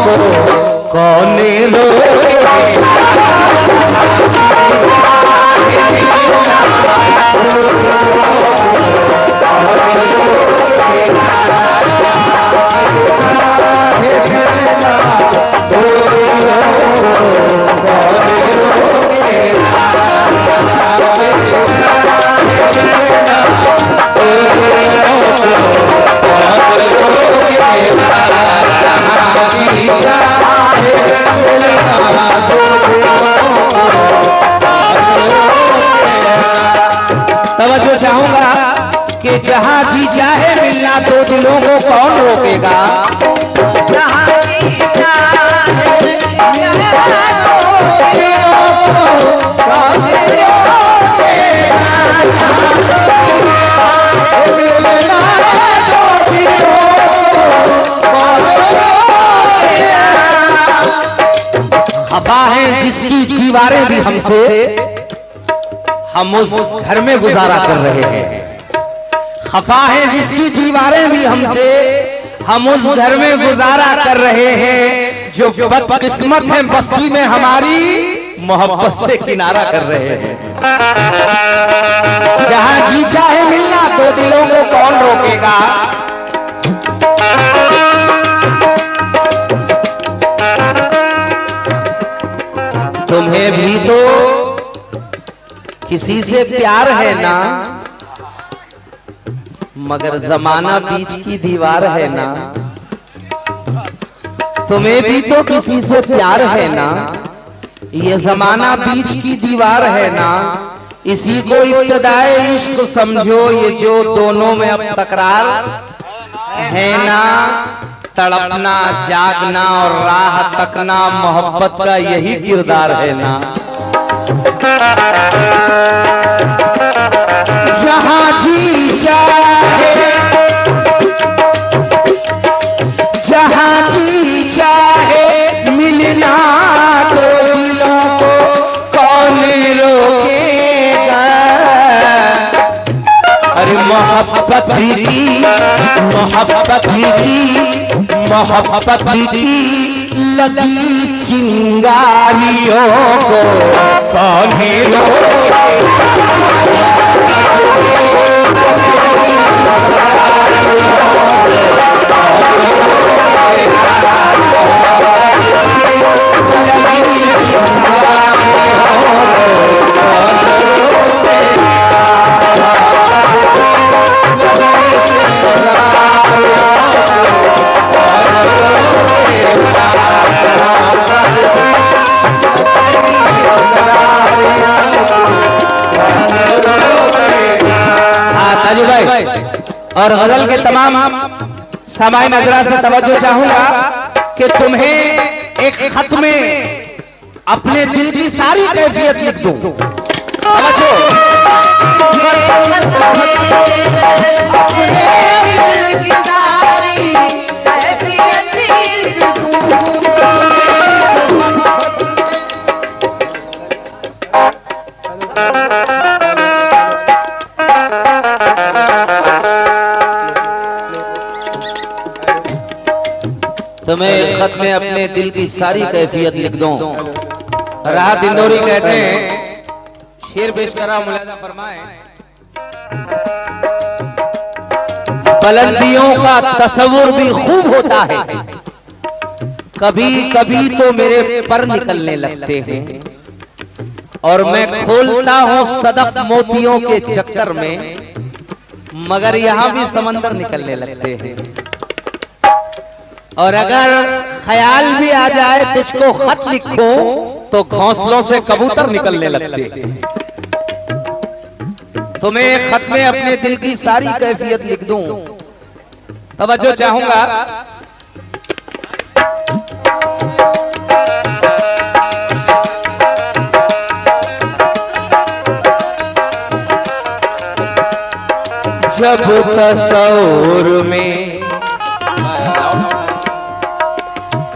को कौन रोकेगा। तवज्जो चाहूंगा कि जहां जी चाहे मिलना दो दिलों को कौन रोकेगा। जहां जी चाहे मिलना दो दिलों को कौन रोकेगा। मिलना दो दिलों को कौन रोकेगा। खफा है जिसकी दीवारें भी हमसे, हम उस घर में गुजारा कर रहे हैं। खफा है जिसकी दीवारें भी हमसे, हम उस घर में गुजारा कर रहे हैं। जो बदकिस्मत है बस्ती में हमारी, मोहब्बत से किनारा कर रहे हैं। जहां जी चाहे मिलना दो दिलों को कौन रोकेगा। तुम्हें भी तो किसी से प्यार है ना, मगर जमाना बीच की दीवार है ना। तुम्हें भी तो किसी से प्यार है ना, ये जमाना बीच की दीवार है ना। इसी को इब्तिदाए इश्क समझो, ये जो दोनों में अब तकरार है ना। तड़पना जागना और राह तकना, मोहब्बत का यही किरदार है ना। जहां जी चाहे, जहां जी चाहे मिलना तो दिलों को कौन रोकेगा। अरे मोहब्बत भी थी, मोहब्बत भी थी, मोहब्बत भी थी लगी चिंगारियों को कौन रोकेगा। और गजल के तमाम सामाई नजरा से तवज्जो चाहूंगा कि तुम्हें एक खत में अपने दिल की सारी कैफियत लिख दूं। तवज्जो। तुम्हें खत में अपने दिल की सारी कैफियत लिख दूं। राहत इंदौरी कहते हैं, शेर पेश करा मुलाजा फरमाए। बुलंदियों का तस्वुर भी खूब होता है, कभी कभी तो मेरे पर निकलने लगते हैं। और मैं खोलता हूं सदफ मोतियों के चक्कर में, मगर यहां भी समंदर निकलने लगते हैं। और अगर ख्याल भी आ जाए तुझको खत लिखो, तो घोंसलों से कबूतर निकलने लगते हैं। तुम्हें खत में अपने दिल की सारी कैफियत लिख दूं। तवज्जो चाहूंगा। जब तस्वुर में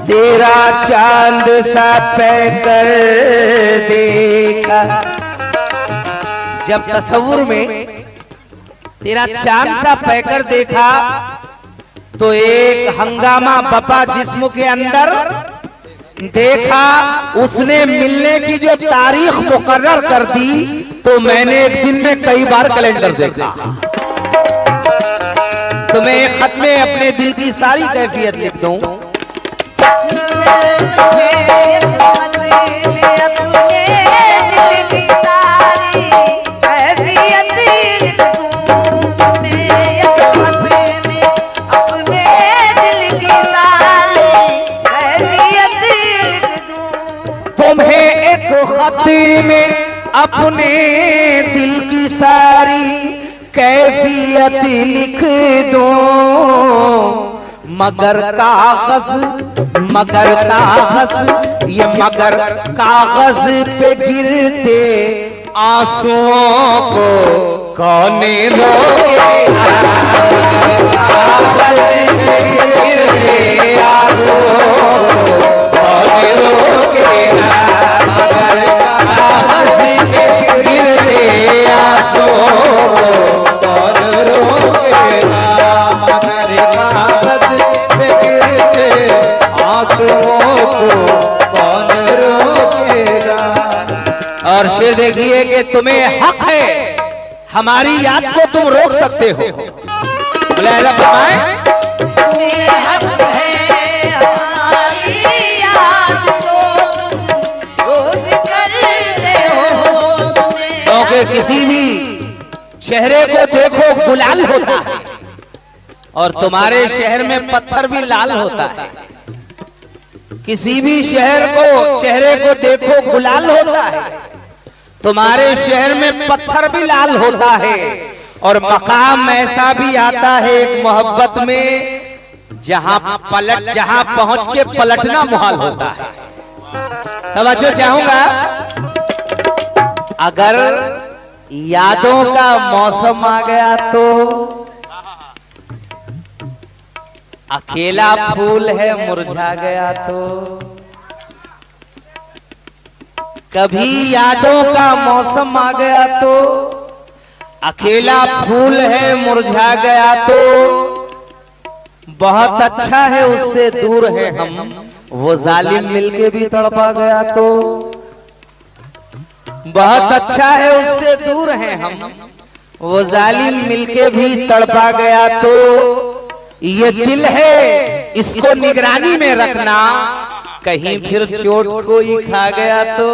तेरा चांद सा पैकर देखा, जब तस्वुर में तेरा चांद सा पैकर देखा, तो एक हंगामा बपा जिस्म के अंदर देखा, उसने मिलने की जो तारीख मुकर्रर कर दी, तो मैंने एक दिन में कई बार कैलेंडर देखा। तो मैं एक खत में अपने दिल की सारी कैफियत लिख दूं। तुम्हें एक खत में अपने दिल की सारी कैफियत लिख दो, मगर कागज ये मगर कागज पे गिरते आंसुओं को कौन रोकेगा, कागज पे गिरते आंसुओं को कौन रोकेगा, मगर कागज पे गिरते आंसुओं को कौन रोकेगा, मगर कागज पे गिरते आंसुओं को कौन रोकेगा। और शेर देखिए कि तुम्हें हक है, हमारी याद को तुम रोक सकते हो। बोले ऐसा फरमाए, तुम्हें हक है हमारी याद को तुम रोज करते हो। क्योंकि किसी भी चेहरे को देखो गुलाल होता है, और तुम्हारे शहर में पत्थर भी लाल होता है। किसी भी चेहरे को देखो गुलाल होता है, तुम्हारे शहर में पत्थर भी लाल होता है। और मकाम ऐसा भी आता है एक मोहब्बत में, जहां पहुंच के पलटना मुहाल होता है। तवज्जो चाहूंगा, अगर यादों का मौसम आ गया तो अकेला फूल है मुरझा गया तो, कभी यादों का मौसम आ गया तो अकेला फूल है मुरझा गया तो, बहुत अच्छा है उससे दूर है हम, वो जालिम मिलके भी तड़पा गया तो, बहुत अच्छा है उससे दूर है हम, वो जालिम मिलके भी तड़पा गया तो, ये दिल है इसको निगरानी में रखना, कहीं फिर चोट कोई खा गया तो।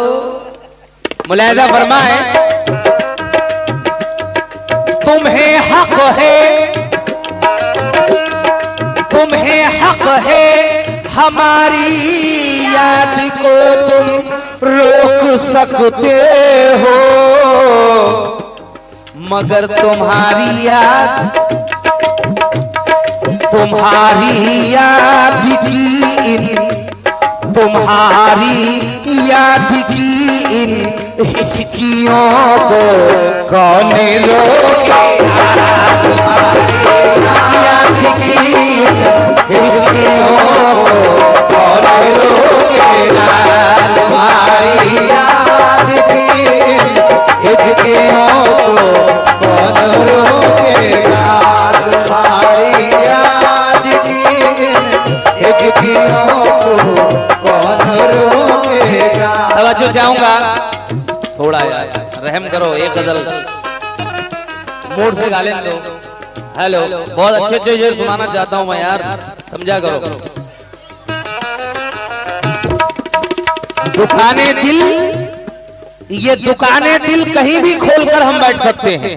मुलाहिजा फरमाए, तुम्हें हक है हमारी याद को तुम रोक सकते हो, मगर तुम्हारी याद की इन हिचकियों को कौन रोकेगा, हिचकियों को कौन रोकेगा, तुम्हारी याद की हिचकियों को कौन रोकेगा, तुम्हारी याद की हिचकियों को कौन रोकेगा। तवज्जो चाहूंगा, थोड़ा यार रहम करो, एक गजल मूड से गा लेने दो। हेलो, बहुत अच्छे ये सुनाना चाहता हूं मैं यार, समझा करो। दुकाने दिल, ये दुकाने दिल कहीं भी खोलकर हम बैठ सकते हैं।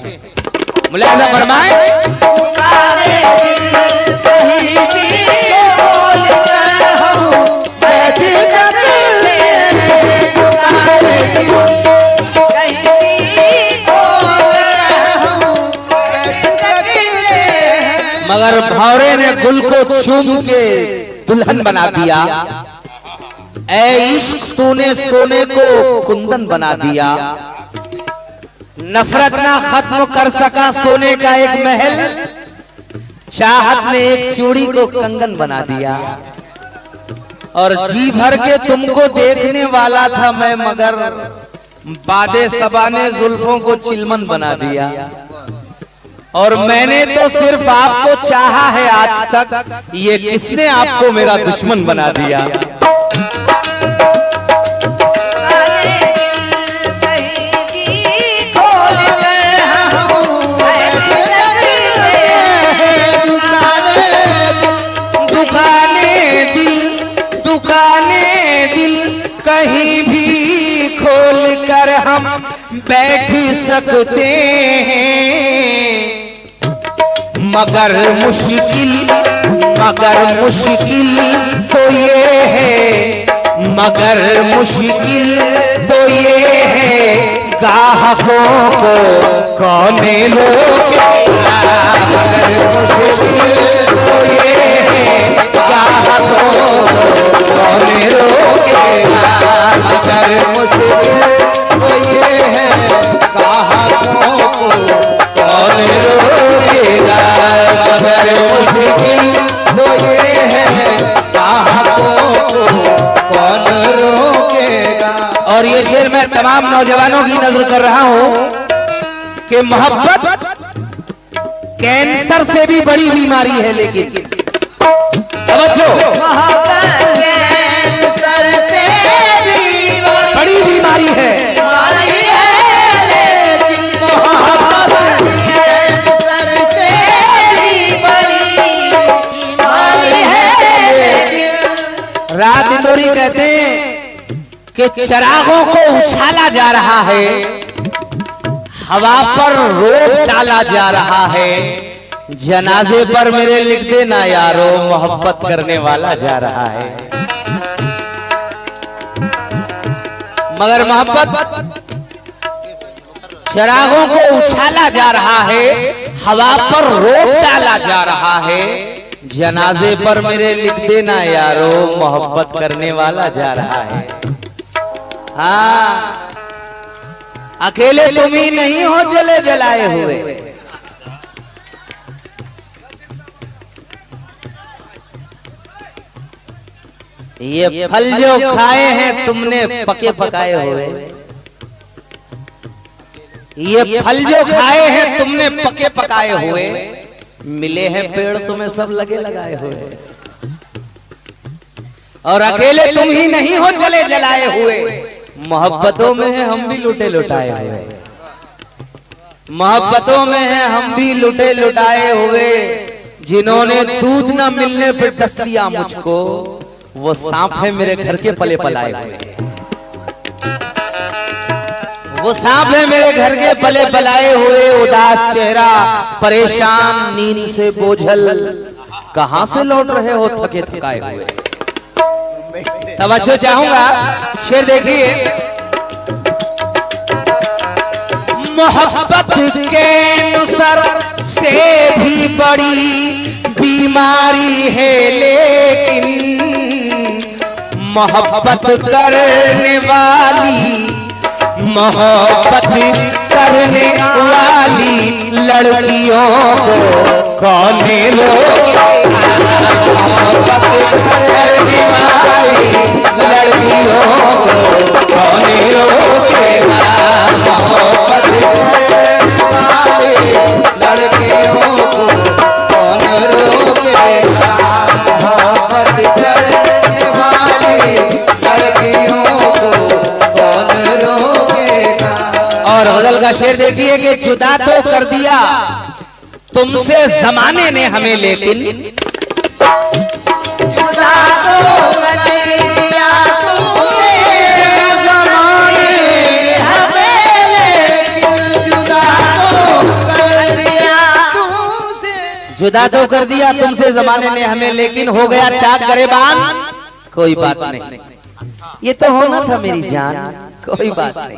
मुलाहिजा फरमाए, दुकाने दिल कहीं भी खोलकर हम बैठ सकते हैं, दुकाने दिल मगर भौरे ने गुल को चूम के दुल्हन बना दिया, ऐ इश्क तूने सोने को कुंदन बना दिया, नफरत ना खत्म कर सका सोने का एक महल, चाहत ने एक चूड़ी को कंगन बना दिया, और जी भर के तुमको देखने वाला था मैं, मगर बादे सबा ने जुल्फों को चिलमन बना दिया। और मैंने तो सिर्फ आपको चाहा है आज तक, ये किसने आपको मेरा दुश्मन बना दिया। कहीं भी खोल कर हम बैठ सकते हैं, मगर मुश्किल तो ये है, मगर मुश्किल तो ये है, ग्राहकों को कौन रोकेगा। मगर मुश्किल तो ये है, ग्राहकों को कौन रोकेगा। मगर मुश्किल तो ये है, ग्राहकों को कौन रोकेगा। मगर मुश्किल तो ये है, ग्राहकों को कौन रोकेगा। और ये शेर मैं तमाम नौजवानों की नजर कर रहा हूं कि मोहब्बत कैंसर से भी बड़ी बीमारी है, लेकिन बड़ी बीमारी है। रात इंदौरी कहते हैं कि चिरागों को उछाला जा रहा है, हवा पर रोक डाला जा रहा है, जनाजे पर मेरे लिख देना यारो, मोहब्बत करने वाला जा रहा है। मगर मोहब्बत चिरागों को उछाला जा रहा है, हवा पर रोक डाला जा रहा है, जनाजे पर मेरे लिख देना यारो, मोहब्बत करने वाला जा रहा है। हाँ, अकेले तुम ही नहीं हो जले जलाए हुए, ये फल जो खाए हैं तुमने पके पकाए हुए, ये फल जो खाए हैं तुमने पके पकाए हुए, मिले हैं पेड़ तुम्हें सब लगे लगाए हुए। और अकेले तुम ही नहीं हो जले जलाए हुए, मोहब्बतों में है हम भी लुटे लुटाए हुए, मोहब्बतों में है हम भी लुटे लुटाए हुए। जिन्होंने दूध न मिलने पर डस लिया मुझको, वो सांप है मेरे घर के पले पलाए हुए, वो सांप है मेरे घर के पले पलाए हुए। उदास चेहरा, परेशान, नींद से बोझल, कहां से लौट रहे हो थके थकाए हुए। तवज्जो चाहूंगा, शेर देखिए। मोहब्बत के नुसर से भी बड़ी बीमारी है, लेकिन मोहब्बत करने वाली, मोहब्बत करने वाली लड़कियों को कौन रोकेगा। मोहब्बत करने वाली लड़कियों को कौन रोकेगा। मोहब्बत करने वाली लड़कियों को कौन रोकेगा। मोहब्बत करने वाली लड़कियों को कौन रोकेगा। और गजल का शेर देखिए कि जुदा तो कर दिया तुमसे जमाने ने हमें, लेकिन जुदा तो कर दिया तुमसे जमाने हमें, लेकिन जुदा तो कर दिया तुमसे जमाने ने हमें, लेकिन हो गया चाक गरेबान, कोई बात नहीं। ये तो होना था मेरी जान, कोई बात नहीं।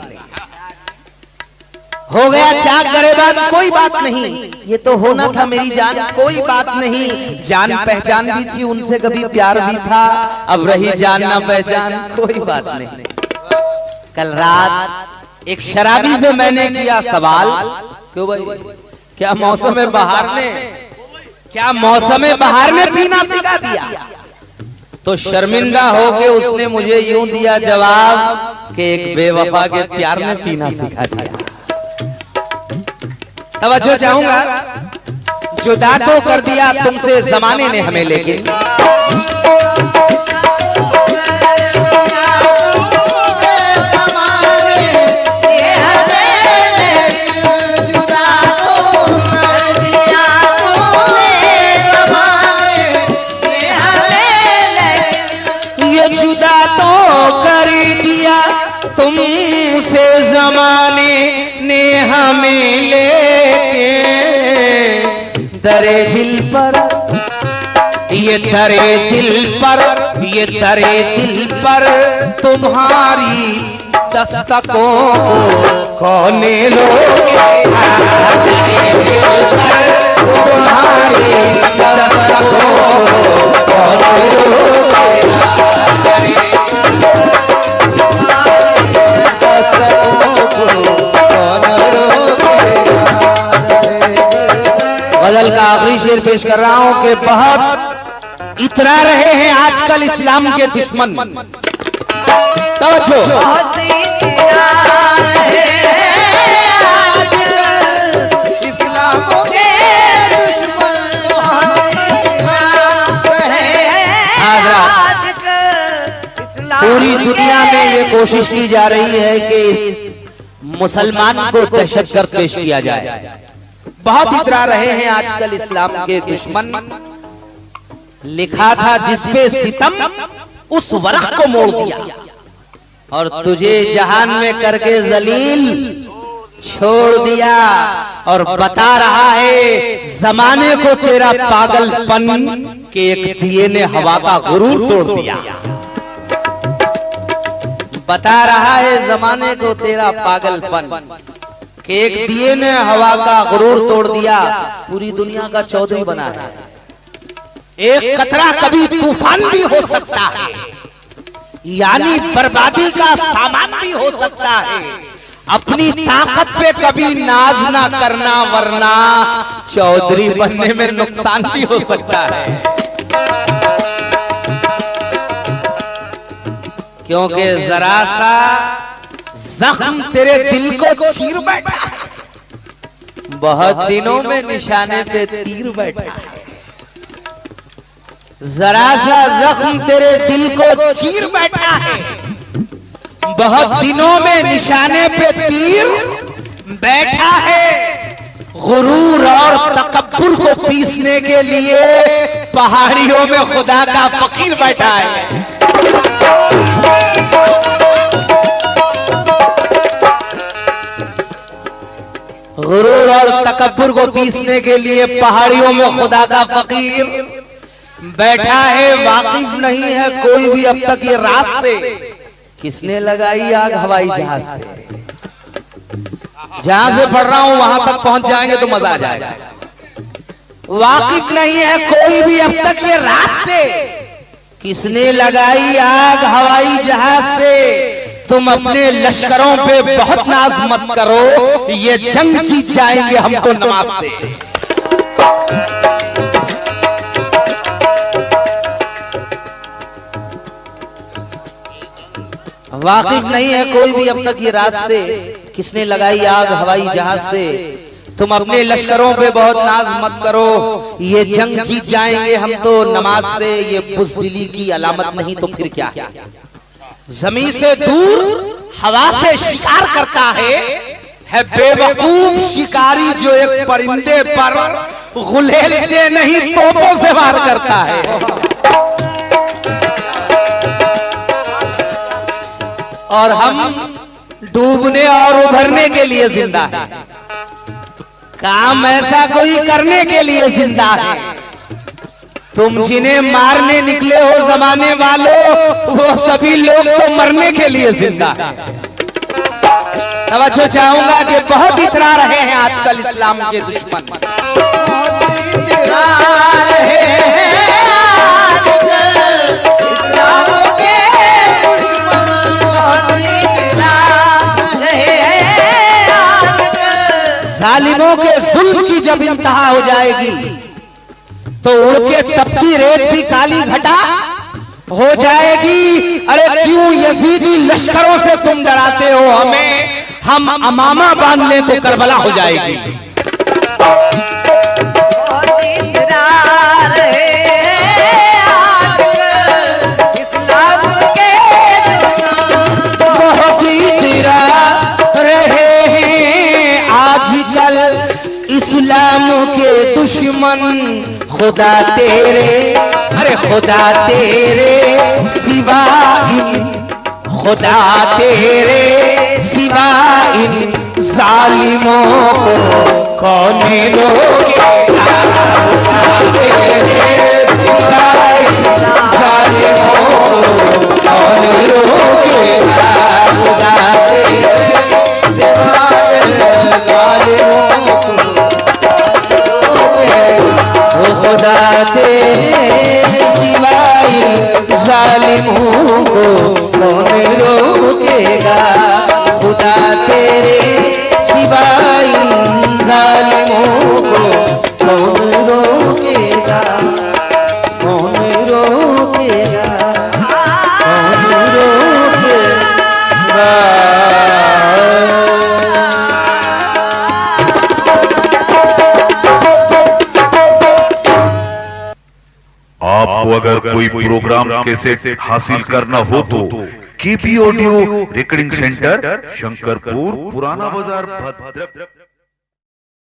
हो गया चाक गरेबान, कोई बात नहीं। ये तो होना था मेरी जान, कोई बात नहीं। जान पहचान भी थी उनसे, कभी प्यार भी था, अब रही जान ना पहचान, कोई बात नहीं। कल रात एक शराबी से मैंने किया सवाल, क्यों भाई, क्या मौसम बहार ने, क्या मौसम बहार ने पीना सिखा दिया? तो शर्मिंदा होके उसने मुझे यूं दिया जवाब कि एक बेवफा के प्यार में पीना सिखा दिया। तवज्जो चाहूंगा, जुदा तो कर दिया तुमसे जमाने ने हमें, लेकिन तुमसे जमाने ने हमें लेके दरे दिल पर, ये दरे दिल पर, ये दरे दिल पर तुम्हारी दस्तकों को कौन लोगे, तुम्हारी दस्तकों को कौन लोगे। गजल का आखिरी शेर पेश कर रहा हूं कि बहुत इतरा रहे हैं आजकल इस्लाम के दुश्मन। तवज्जो, पूरी दुनिया में ये कोशिश की जा रही है कि मुसलमान को दहशतगर्द पेश किया जाए। बहुत इतरा रहे हैं आजकल इस्लाम के दुश्मन। लिखा था जिसपे सितम उस वरख को मोड़ दिया, और तुझे जहान में करके जलील छोड़ दिया। और बता रहा है जमाने को तेरा पागलपन के एक दिए ने हवा का गुरूर तोड़ दिया। बता रहा है जमाने को तेरा पागलपन कि एक दिए ने हवा का गुरूर तोड़ दिया। पूरी दुनिया का चौधरी बना है। एक कतरा कभी तूफान भी हो सकता है, यानी बर्बादी का सामान भी हो सकता है। अपनी ताकत पे कभी नाज ना करना, वरना चौधरी बनने में नुकसान भी हो सकता है। क्योंकि जरा सा जख्म तेरे दिल को चीर बैठा है, बहुत दिनों में निशाने पे तीर बैठा है। जरा सा जख्म तेरे दिल को चीर बैठा है, बहुत दिनों में निशाने पे तीर बैठा है। गुरूर और तकब्बुर को पीसने के लिए पहाड़ियों में खुदा का फकीर बैठा है। गुरूर और तकब्बुर को पीसने के लिए पहाड़ियों में खुदा का फकीर बैठा है। वाकिफ नहीं है कोई भी अब तक ये रात से किसने लगाई आग हवाई जहाज से। जहां से पढ़ रहा हूं वहां तक पहुंच जाएंगे तो मजा आ जाएगा। वाकिफ नहीं है कोई भी अब तक ये रात से किसने लगाई आग हवाई जहाज से। तुम अपने लश्करों पे बहुत नाज मत करो, ये जंग जीत जाएंगे हम तो नमाज से। वाकिफ नहीं है कोई भी अब तक ये रात से किसने लगाई आग हवाई जहाज से। तुम अपने लश्करों पे बहुत नाज मत करो, ये जंग जीत जाएंगे हम तो नमाज से। ये बुज़दिली की अलामत नहीं तो फिर क्या। जमीन से दूर हवा से शिकार करता है बेवकूफ शिकारी जो एक परिंदे पर गुलेल से नहीं तोपों से वार करता है। और हम डूबने और उभरने के लिए जिंदा है, काम ऐसा कोई करने के लिए जिंदा है। तुम जिन्हें मारने निकले हो जमाने वालों, वो सभी लोग तो मरने के लिए जिंदा है। तवज्जो चाहूंगा कि बहुत इतरा रहे हैं आजकल इस्लाम के दुश्मन। जालिमों के जुल्म की जब इंतहा हो जाएगी तो उनके तपती रेत भी काली घटा हो जाएगी। अरे क्यों यजीदी लश्करों से तुम डराते हो हमें, हम अमामा बांध लें तो करबला हो जाएगी। खुदा तेरे, अरे खुदा तेरे सिवा खुदा तेरे सिवा इन जालिमों को कौन रोकेगा, तेरे सिवा इन जालिमों को कौन रोकेगा, खुदा तेरे सिवा इन जालिमों को, खुदा तेरे सिवा इन जालिमों को कौन रोकेगा, खुदा तेरे सिवा इन जालिमों को कौन रोकेगा, कौन रोकेगा, कौन रोकेगा। आपको अगर कोई प्रोग्राम कैसेट हासिल करना हो तो KP audio recording centre, Shankarpur, पुराना बाजार, भद्रक।